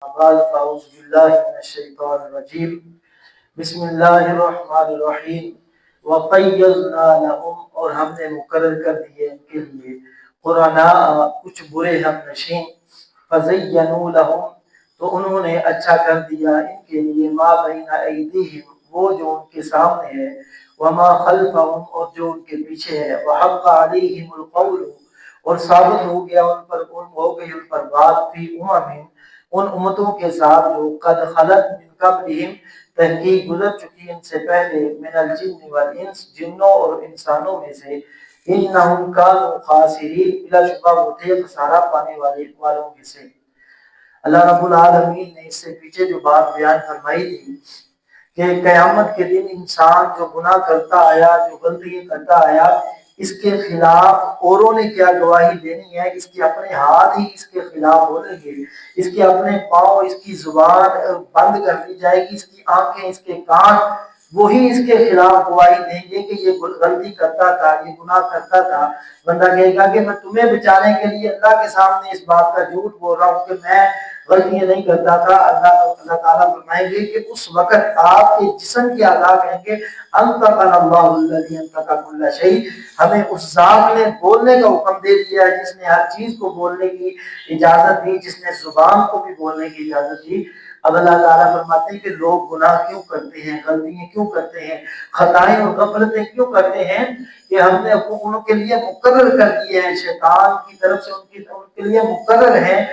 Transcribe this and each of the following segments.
أعوذ بالله من الشيطان الرجيم بسم اللہ الرحمن الرحیم وقیضنا لهم اور ہم نے مقرر کر دیے ان کے لیے قرناء کچھ برے ہم نشین فزینوا لهم تو انہوں نے اچھا کر دیا ان کے لیے ما بین ایدیہم وہ جو ان کے سامنے ہے وما خلفہم اور جو ان کے پیچھے ہے وحق علیہم القول اور ثابت ہو گیا ان پر بات فی ان امتوں کے ساتھ جو قد خلت من قبلہم تحقیق گزر چکی ان سے پہلے من الجن والانس جنوں اور انسانوں میں سے انہم کانوا خاسرین بلا شبہ وہ تھے خسارہ پانے والوں میں سے۔ اللہ رب العالمین نے اس سے پیچھے جو بات بیان فرمائی تھی کہ قیامت کے دن انسان جو گناہ کرتا آیا جو غلطی کرتا آیا اس کے خلاف اوروں نے کیا گواہی دینی ہے، اس کے اپنے ہاتھ ہی اس کے خلاف بولیں گے، اس کے اپنے پاؤں، اس کی زبان بند کر دی جائے گی، اس کی آنکھیں، اس کے کان وہی اس کے خلاف گواہی دیں گے کہ یہ غلطی کرتا تھا، یہ گناہ کرتا تھا۔ بندہ کہے گا کہ میں تمہیں بچانے کے لیے اللہ کے سامنے اس بات کا جھوٹ بول رہا ہوں کہ میں غلطیاں نہیں کرتا تھا۔ اللہ تعالیٰ فرمائیں گے کہ اس وقت آپ کے جسم کے اعضاء کہیں گے انطقنا اللہ الذی انطق کل شیء، ہمیں اس ذات نے بولنے کا حکم دے دیا ہے جس نے ہر چیز کو بولنے کی اجازت دی، جس نے زبان کو بھی بولنے کی اجازت دی۔ اب اللہ تعالیٰ فرماتے ہیں کہ لوگ گناہ کیوں کرتے ہیں، غلطیاں کیوں کرتے ہیں، خطائیں اور غفلتیں کیوں کرتے ہیں، کہ ہم نے ان کے لیے مقرر کر دیے ہیں، شیطان کی طرف سے ان کے لیے مقرر ہیں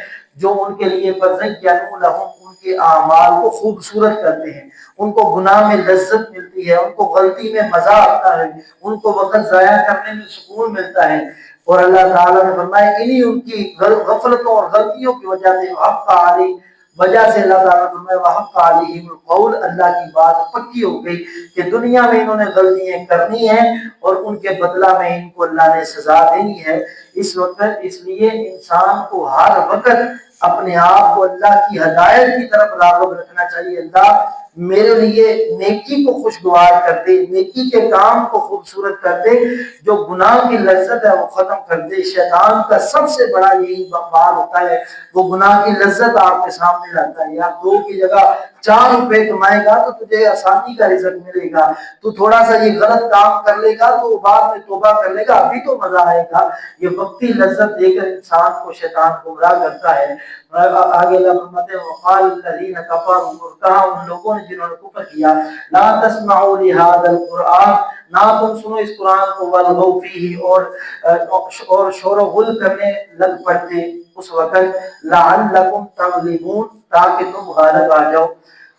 جو ان کے لیے فزینوا لهم ان کے اعمال کو خوبصورت کرتے ہیں، ان کو گناہ میں لذت ملتی ہے، ان کو غلطی میں مزہ آتا ہے، ان کو وقت ضائع کرنے میں سکون ملتا ہے۔ اور اللہ تعالیٰ نے فرمایا انہی ان کی غفلتوں اور غلطیوں کی وجہ سے حق علی وجہ سے اللہ تعالیٰ فرمایا وحق علیہم القول، اللہ کی بات پکی ہو گئی کہ دنیا میں انہوں نے غلطیاں کرنی ہیں اور ان کے بدلہ میں ان کو اللہ نے سزا دینی ہے۔ اس وقت اس لیے انسان کو ہر وقت اپنے آپ کو اللہ کی ہدایت کی طرف راغب رکھنا چاہیے۔ اللہ میرے لیے نیکی کو خوشگوار کر دے، نیکی کے کام کو خوبصورت کر دے، جو گناہ کی لذت ہے وہ ختم کر دے۔ شیطان کا سب سے بڑا یہی بار ہوتا ہے، وہ گناہ کی لذت آپ کے سامنے لاتا ہے۔ یا 2 کی جگہ 4 روپے کمائے گا تو تجھے آسانی کا رزق ملے گا، تو تھوڑا سا یہ غلط کام کر لے گا تو بعد میں توبہ کر لے گا، ابھی تو مزہ آئے گا۔ یہ وقتی لذت دے کر انسان کو شیطان گمراہ کرتا ہے۔ آگے اللہ فرماتے ہیں وقال الذین کفروا، اور کہا ان لوگوں نے جنہوں نے کفر کیا لا تسمعوا لهذا القرآن، نہ تم سنو اس قرآن کو، والغوا فیہ اور شور و غل کرنے لگ پڑتے اس وقت، لعلکم تغلبون تاکہ تم غالب آ جاؤ۔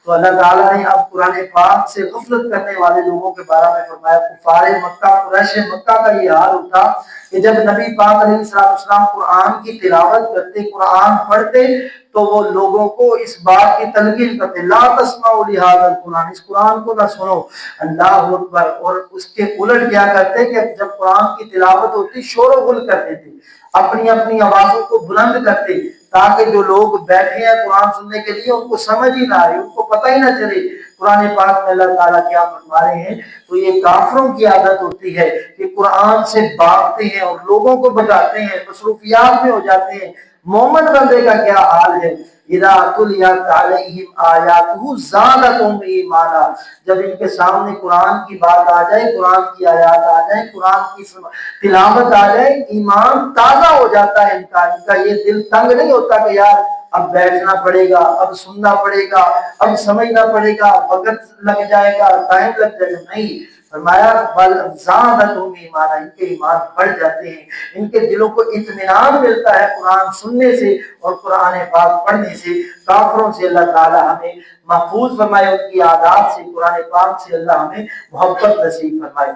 تو اللہ تعالیٰ نے اب قرآن پاک سے غفلت کرنے والے لوگوں کے بارے میں فرمایا۔ کفار مکہ، قریش مکہ کا یہ حال ہوتا کہ جب نبی پاک علیہ السلام قرآن کی تلاوت کرتے، قرآن پڑھتے تو وہ لوگوں کو اس بات کی تلقین کرتے لا تسمعوا لهذا القرآن، اس قرآن کو نہ سنو۔ اللہ اکبر۔ اور اس کے الٹ کیا کرتے کہ جب قرآن کی تلاوت ہوتی شور و غل کرتے تھے، اپنی اپنی آوازوں کو بلند کرتے تاکہ جو لوگ بیٹھے ہیں قرآن سننے کے لیے ان کو سمجھ ہی نہ آئے، ان کو پتہ ہی نہ چلے قرآن پاک میں اللہ تعالیٰ کیا فرما رہے ہیں۔ تو یہ کافروں کی عادت ہوتی ہے کہ قرآن سے بھاگتے ہیں اور لوگوں کو بتاتے ہیں، مصروفیات میں ہو جاتے ہیں۔ مومن بندے کا کیا حال ہے، اذا تلیت علیہم آیاتہ زادتہم ایمانا، جب ان کے سامنے قرآن کی بات آ جائے، قرآن کی آیات آ جائیں، قرآن کی تلاوت آ جائے، ایمان تازہ ہو جاتا ہے ان کا یہ دل تنگ نہیں ہوتا کہ یار اب بیٹھنا پڑے گا، اب سننا پڑے گا، اب سمجھنا پڑے گا، وقت لگ جائے گا، ٹائم لگ جائے گا، نہیں۔ فرمایا بل زادتہم ایمانا، ان کے ایمان بڑھ جاتے ہیں، ان کے دلوں کو اطمینان ملتا ہے قرآن سننے سے اور قرآن پاک پڑھنے سے۔ کافروں سے اللہ تعالی ہمیں محفوظ فرمائے، ان کی عادات سے، قرآن پاک سے اللہ ہمیں محبت نصیب فرمائے۔